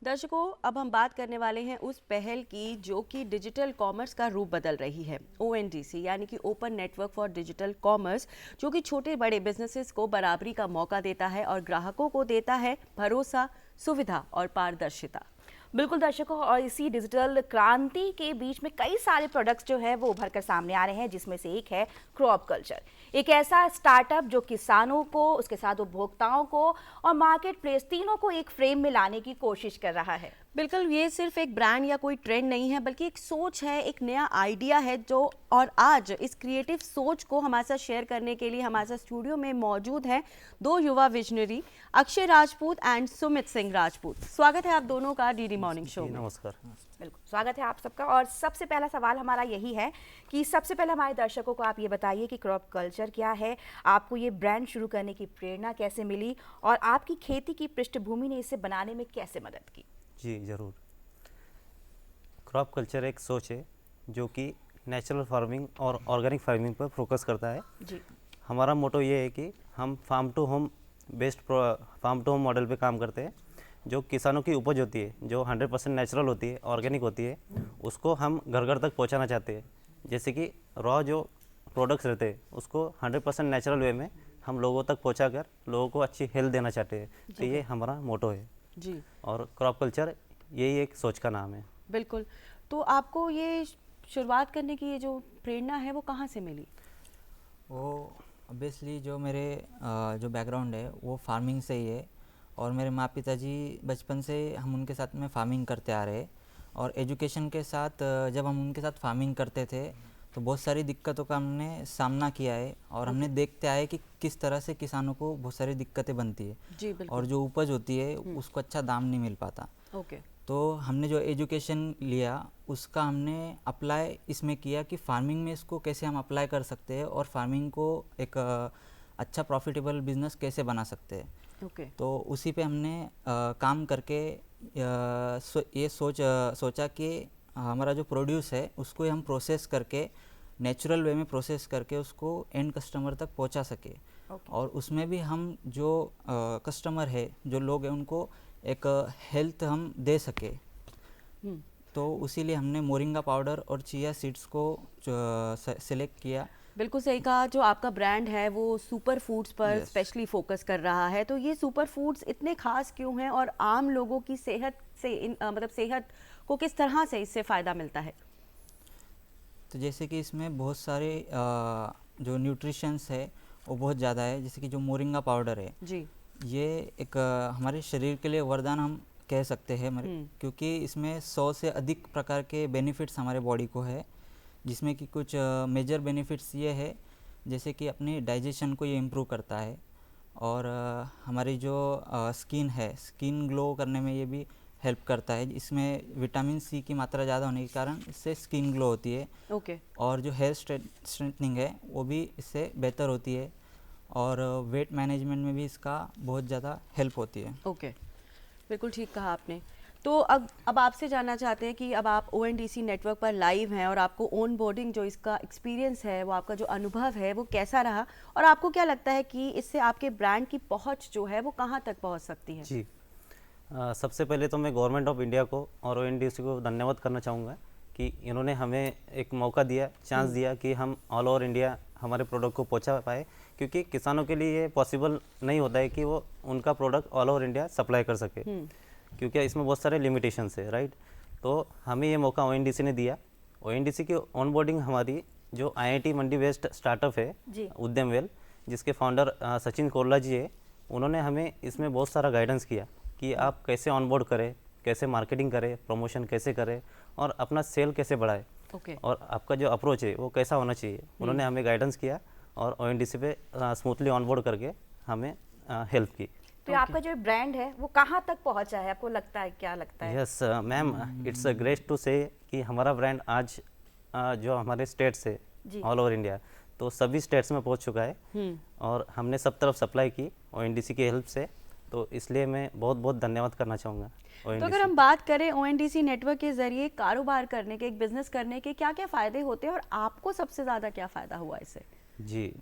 दर्शकों, अब हम बात करने वाले हैं उस पहल की जो कि डिजिटल कॉमर्स का रूप बदल रही है। ONDC यानी कि open network for digital commerce, जो कि छोटे बड़े बिजनेसेस को बराबरी का मौका देता है और ग्राहकों को देता है भरोसा, सुविधा और पारदर्शिता। बिल्कुल दर्शकों, और इसी डिजिटल क्रांति के बीच में कई सारे प्रोडक्ट्स जो है वो उभर कर सामने आ रहे हैं, जिसमें से एक है क्रॉप कल्चर। एक ऐसा स्टार्टअप जो किसानों को, उसके साथ उपभोक्ताओं को और मार्केट प्लेस तीनों को एक फ्रेम में लाने की कोशिश कर रहा है। बिल्कुल, ये सिर्फ एक ब्रांड या कोई ट्रेंड नहीं है, बल्कि एक सोच है, एक नया आइडिया है जो। और आज इस क्रिएटिव सोच को हमारे साथ शेयर करने के लिए हमारे साथ स्टूडियो में मौजूद हैं दो युवा विजनरी, अक्षय राजपूत एंड सुमित सिंह राजपूत। स्वागत है आप दोनों का डीडी मॉर्निंग शो में। नमस्कार। बिल्कुल स्वागत है आप सबका। और सबसे पहला सवाल हमारा यही है कि सबसे पहले हमारे दर्शकों को आप ये बताइए कि क्रॉप कल्चर क्या है, आपको ये ब्रांड शुरू करने की प्रेरणा कैसे मिली और आपकी खेती की पृष्ठभूमि ने इसे बनाने में कैसे मदद की। जी ज़रूर। क्रॉप कल्चर एक सोच है जो कि नेचुरल फार्मिंग और ऑर्गेनिक फार्मिंग पर फोकस करता है। जी। हमारा मोटो ये है कि हम फार्म टू होम मॉडल पे काम करते हैं। जो किसानों की उपज होती है, जो 100% नेचुरल होती है, ऑर्गेनिक होती है, उसको हम घर घर तक पहुंचाना चाहते हैं। जैसे कि रॉ जो प्रोडक्ट्स रहते हैं उसको 100% नेचुरल वे में हम लोगों तक पहुंचाकर लोगों को अच्छी हेल्थ देना चाहते हैं। तो ये हमारा मोटो है जी। और क्रॉप कल्चर यही एक सोच का नाम है। बिल्कुल। तो आपको ये शुरुआत करने की ये जो प्रेरणा है वो कहाँ से मिली? वो ऑब्वियसली जो मेरे जो बैकग्राउंड है वो फार्मिंग से ही है, और मेरे माँ पिताजी बचपन से हम उनके साथ में फार्मिंग करते आ रहे। और एजुकेशन के साथ जब हम उनके साथ फार्मिंग करते थे तो बहुत सारी दिक्कतों का हमने सामना किया है, और हमने देखते आए कि किस तरह से किसानों को बहुत सारी दिक्कतें बनती है। जी बिल्कुल। और जो उपज होती है उसको अच्छा दाम नहीं मिल पाता। ओके। तो हमने जो एजुकेशन लिया उसका हमने अप्लाई इसमें किया कि फार्मिंग में इसको कैसे हम अप्लाई कर सकते हैं और फार्मिंग को एक अच्छा प्रॉफिटेबल बिजनेस कैसे बना सकते हैं। ओके। तो उसी पे हमने काम करके ये सोचा कि हमारा जो प्रोड्यूस है उसको हम प्रोसेस करके, नेचुरल वे में प्रोसेस करके उसको एंड कस्टमर तक पहुंचा सके। और उसमें भी हम जो कस्टमर है, जो लोग हैं, उनको एक हेल्थ हम दे सके। तो उसीलिए हमने मोरिंगा पाउडर और चिया सीड्स को सेलेक्ट किया। बिल्कुल सही कहा। जो आपका ब्रांड है वो सुपर फूड्स पर स्पेशली फोकस कर रहा है। तो ये सुपर फूड्स इतने खास क्यों हैं और आम लोगों की सेहत से मतलब सेहत को किस तरह से इससे फ़ायदा मिलता है? तो जैसे कि इसमें बहुत सारे जो न्यूट्रिशंस है वो बहुत ज़्यादा है। जैसे कि जो मोरिंगा पाउडर है जी, ये एक हमारे शरीर के लिए वरदान हम कह सकते हैं, क्योंकि इसमें 100 से अधिक प्रकार के बेनिफिट्स हमारे बॉडी को है, जिसमें कि कुछ मेजर बेनिफिट्स ये है जैसे कि अपनी डाइजेशन को ये इम्प्रूव करता है, और हमारी जो स्किन है, स्किन ग्लो करने में ये भी हेल्प करता है। इसमें विटामिन सी की मात्रा ज़्यादा होने के कारण इससे स्किन ग्लो होती है। ओके। और जो हेयर स्ट्रेटनिंग है वो भी इससे बेहतर होती है, और वेट मैनेजमेंट में भी इसका बहुत ज़्यादा हेल्प होती है। ओके, बिल्कुल ठीक कहा आपने। तो अब आपसे जानना चाहते हैं कि अब आप ONDC नेटवर्क पर लाइव हैं और आपको ऑन बोर्डिंग जो इसका एक्सपीरियंस है, वो आपका जो अनुभव है वो कैसा रहा, और आपको क्या लगता है कि इससे आपके ब्रांड की पहुंच जो है वो कहां तक पहुंच सकती है? जी। सबसे पहले तो मैं गवर्नमेंट ऑफ इंडिया को और ONDC को धन्यवाद करना चाहूँगा कि इन्होंने हमें एक मौका दिया, चांस दिया कि हम ऑल ओवर इंडिया हमारे प्रोडक्ट को पहुंचा पाए। क्योंकि किसानों के लिए ये पॉसिबल नहीं होता है कि वो उनका product all over India supply कर सके, क्योंकि इसमें बहुत सारे लिमिटेशंस है, राइट। तो हमें ये मौका ONDC ने दिया। ONDC की ऑनबोर्डिंग हमारी जो IIT मंडी बेस्ड स्टार्टअप है उद्यम वेल, जिसके फाउंडर सचिन कोरला जी है, उन्होंने हमें इसमें बहुत सारा गाइडेंस किया कि आप कैसे ऑनबोर्ड करें, कैसे मार्केटिंग करें, प्रमोशन कैसे करें और अपना सेल कैसे बढ़ाए, और आपका जो अप्रोच है वो कैसा होना चाहिए। उन्होंने हमें गाइडेंस किया और ONDC पे स्मूथली ऑनबोर्ड करके हमें हेल्प की। तो आपका जो ब्रांड है वो कहाँ तक पहुँचा है, आपको लगता है, क्या लगता है? Yes ma'am, it's great to say कि हमारा ब्रांड आज जो हमारे स्टेट्स है ऑल ओवर इंडिया, तो सभी स्टेट्स में पहुंच चुका है और हमने सब तरफ सप्लाई की ONDC की हेल्प से। तो इसलिए मैं बहुत बहुत धन्यवाद करना चाहूँगा। तो अगर हम बात करें ONDC नेटवर्क के जरिए कारोबार करने के, एक बिजनेस करने के क्या क्या फ़ायदे होते हैं और आपको सबसे ज़्यादा क्या फ़ायदा हुआ इससे? जी,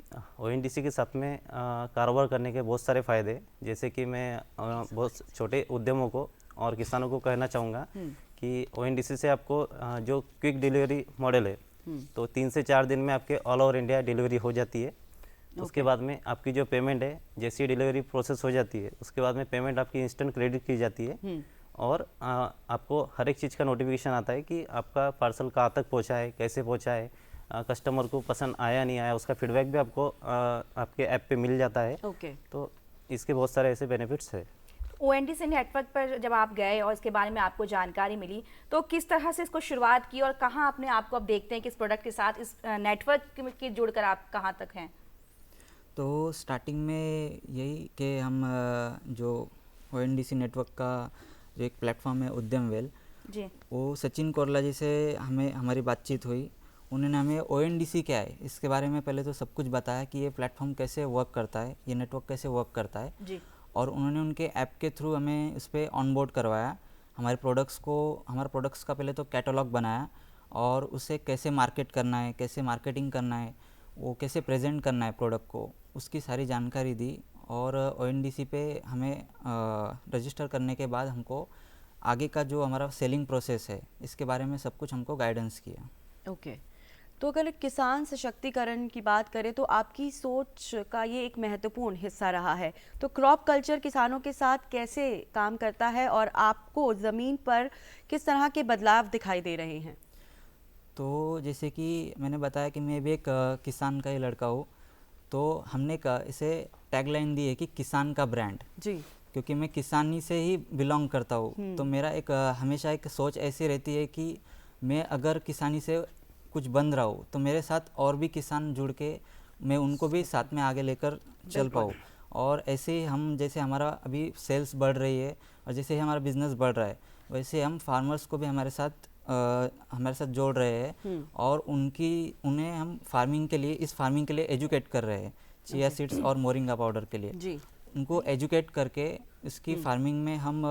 ONDC के साथ में कारोबार करने के बहुत सारे फ़ायदे, जैसे कि मैं बहुत छोटे उद्यमों को और किसानों को कहना चाहूँगा कि ONDC से आपको जो क्विक डिलीवरी मॉडल है, तो 3 से 4 दिन में आपके ऑल ओवर इंडिया डिलीवरी हो जाती है। उसके बाद में आपकी जो पेमेंट है, जैसी डिलीवरी प्रोसेस हो जाती है, उसके बाद में पेमेंट आपकी इंस्टेंट क्रेडिट की जाती है और आपको हर एक चीज़ का नोटिफिकेशन आता है कि आपका पार्सल कहाँ तक पहुँचा है, कैसे पहुँचा है, कस्टमर को पसंद आया नहीं आया, उसका फीडबैक भी आपको आपके ऐप पे मिल जाता है। ओके। तो इसके बहुत सारे ऐसे बेनिफिट्स है। ONDC नेटवर्क पर जब आप गए और इसके बारे में आपको जानकारी मिली, तो किस तरह से इसको शुरुआत की और कहाँ अपने आप को अब देखते हैं कि इस प्रोडक्ट के साथ इस नेटवर्क के जुड़कर आप कहाँ तक हैं? तो स्टार्टिंग में यही कि हम जो ONDC नेटवर्क का जो एक प्लेटफॉर्म है उद्यम वेल, जी। वो सचिन कोरला जी से हमारी बातचीत हुई। उन्होंने हमें ONDC क्या है इसके बारे में पहले तो सब कुछ बताया कि ये प्लेटफॉर्म कैसे वर्क करता है, ये नेटवर्क कैसे वर्क करता है जी। और उन्होंने उनके ऐप के थ्रू हमें उस पर ऑनबोर्ड करवाया। हमारे प्रोडक्ट्स का पहले तो कैटलॉग बनाया और उसे कैसे मार्केट करना है, कैसे मार्केटिंग करना है, वो कैसे प्रेजेंट करना है प्रोडक्ट को, उसकी सारी जानकारी दी। और ONDC पे हमें रजिस्टर करने के बाद हमको आगे का जो हमारा सेलिंग प्रोसेस है इसके बारे में सब कुछ हमको गाइडेंस किया। ओके। तो अगर किसान सशक्तिकरण की बात करें तो आपकी सोच का ये एक महत्वपूर्ण हिस्सा रहा है। तो क्रॉप कल्चर किसानों के साथ कैसे काम करता है और आपको ज़मीन पर किस तरह के बदलाव दिखाई दे रहे हैं? तो जैसे कि मैंने बताया कि मैं भी एक किसान का ही लड़का हूँ, तो हमने इसे टैगलाइन दी है कि किसान का ब्रांड, जी। क्योंकि मैं किसानी से ही बिलोंग करता हूँ। तो मेरा एक हमेशा एक सोच ऐसी रहती है कि मैं अगर किसानी से कुछ बन रहा हूँ तो मेरे साथ और भी किसान जुड़ के मैं उनको भी साथ में आगे लेकर चल पाऊँ। और ऐसे ही हम जैसे हमारा अभी सेल्स बढ़ रही है और जैसे ही हमारा बिजनेस बढ़ रहा है, वैसे हम फार्मर्स को भी हमारे साथ जोड़ रहे हैं और उन्हें हम इस फार्मिंग के लिए एजुकेट कर रहे हैं, चिया सीड्स और मोरिंगा पाउडर के लिए। जी। उनको एजुकेट करके इसकी फार्मिंग में हम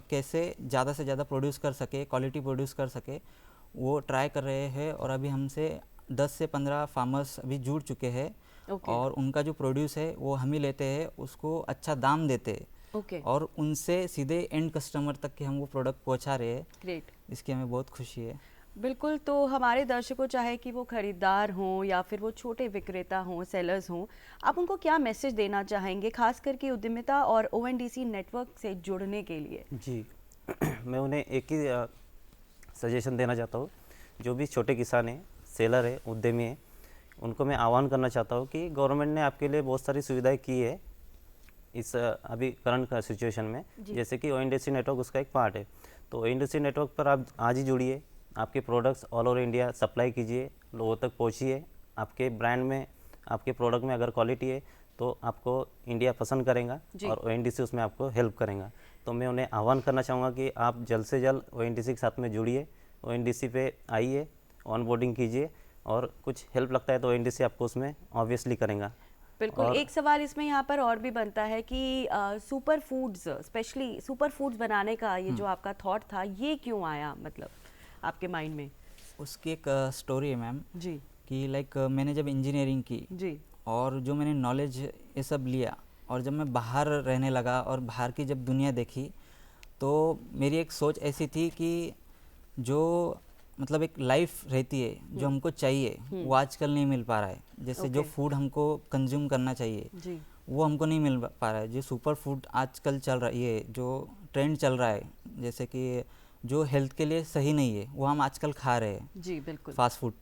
कैसे ज़्यादा से ज़्यादा प्रोड्यूस कर सके, क्वालिटी प्रोड्यूस कर सके, वो ट्राई कर रहे हैं। और अभी हमसे 10 से 15 फार्मर्स अभी जुड़ चुके हैं। और उनका जो प्रोड्यूस है वो हम ही लेते हैं, उसको अच्छा दाम देते हैं और उनसे सीधे एंड कस्टमर तक के हम वो प्रोडक्ट पहुंचा रहे हैं। ग्रेट। इसकी हमें बहुत खुशी है। बिल्कुल। तो हमारे दर्शकों, चाहे कि वो खरीदार हों या फिर वो छोटे विक्रेता हों, सेलर्स हों, आप उनको क्या मैसेज देना चाहेंगे खास करके उद्यमिता और ONDC नेटवर्क से जुड़ने के लिए? जी मैं उन्हें एक ही सजेशन देना चाहता हूँ। जो भी छोटे किसान हैं, सेलर है, उद्यमी है, उनको मैं आह्वान करना चाहता हूँ कि गवर्नमेंट ने आपके लिए बहुत सारी सुविधाएं की है इस अभी करंट सिचुएशन में। जैसे कि ONDC नेटवर्क उसका एक पार्ट है। तो ONDC नेटवर्क पर आप आज ही जुड़िए, आपके products all over India supply कीजिए, लोगों तक पहुँचिए। आपके ब्रांड में, आपके प्रोडक्ट में अगर क्वालिटी है तो आपको इंडिया पसंद करेगा और ONDC उसमें आपको हेल्प करेगा। तो मैं उन्हें आह्वान करना चाहूँगा कि आप जल्द से जल्द ONDC के साथ में जुड़िए, ONDC पे आइए, ऑनबोर्डिंग कीजिए और कुछ हेल्प लगता है तो ONDC आपको उसमें ऑब्वियसली करेगा। बिल्कुल। एक सवाल इसमें यहाँ पर और भी बनता है कि super foods, specially super foods बनाने का ये जो आपका थॉट था, ये क्यों आया मतलब आपके माइंड में? उसकी एक स्टोरी है मैम जी। कि लाइक मैंने जब इंजीनियरिंग की जी। और जो मैंने नॉलेज ये सब लिया और जब मैं बाहर रहने लगा और बाहर की जब दुनिया देखी, तो मेरी एक सोच ऐसी थी कि जो मतलब एक लाइफ रहती है जो हमको चाहिए वो आजकल नहीं मिल पा रहा है। जैसे जो फूड हमको कंज्यूम करना चाहिए जी। वो हमको नहीं मिल पा रहा है। जो सुपर फूड आजकल चल रहा है, ये जो ट्रेंड चल रहा है, जैसे कि जो हेल्थ के लिए सही नहीं है वो हम आजकल खा रहे हैं। जी बिल्कुल। Fast food.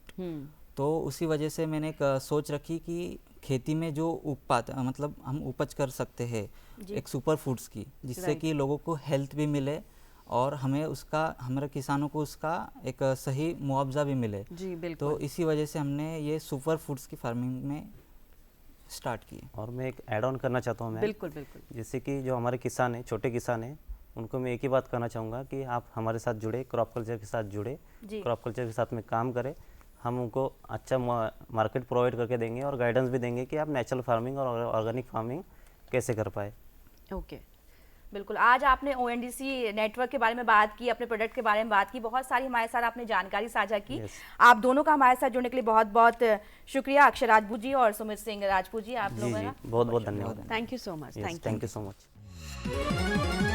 तो उसी वजह से मैंने एक सोच रखी कि खेती में जो मतलब हम उपज कर सकते हैं एक सुपर फूड्स की, जिससे कि लोगों को हेल्थ भी मिले और हमारे किसानों को उसका एक सही मुआवजा भी मिले। जी बिल्कुल। तो इसी वजह से हमने ये सुपर फूड्स की फार्मिंग में स्टार्ट की। और मैं एक ऐड ऑन करना चाहता हूँ मैं। बिल्कुल बिल्कुल। जैसे कि जो हमारे किसान हैं, छोटे किसान हैं, उनको मैं एक ही बात कहना चाहूँगा कि आप हमारे साथ जुड़े, क्रॉप कल्चर के साथ जुड़े, क्रॉप कल्चर के साथ में काम करें। हम उनको अच्छा मार्केट प्रोवाइड करके देंगे और गाइडेंस भी देंगे कि आप नेचुरल फार्मिंग और ऑर्गेनिक फार्मिंग कैसे कर पाए। ओके। बिल्कुल। आज आपने ONDC नेटवर्क के बारे में बात की, अपने प्रोडक्ट के बारे में बात की, बहुत सारी हमारे साथ आपने जानकारी साझा की। आप दोनों का हमारे साथ जुड़ने के लिए बहुत बहुत शुक्रिया, अक्षय राजपूत जी और सुमित सिंह राजपूत जी। आप लोगों का बहुत बहुत धन्यवाद। Thank you so much. Thank you so much.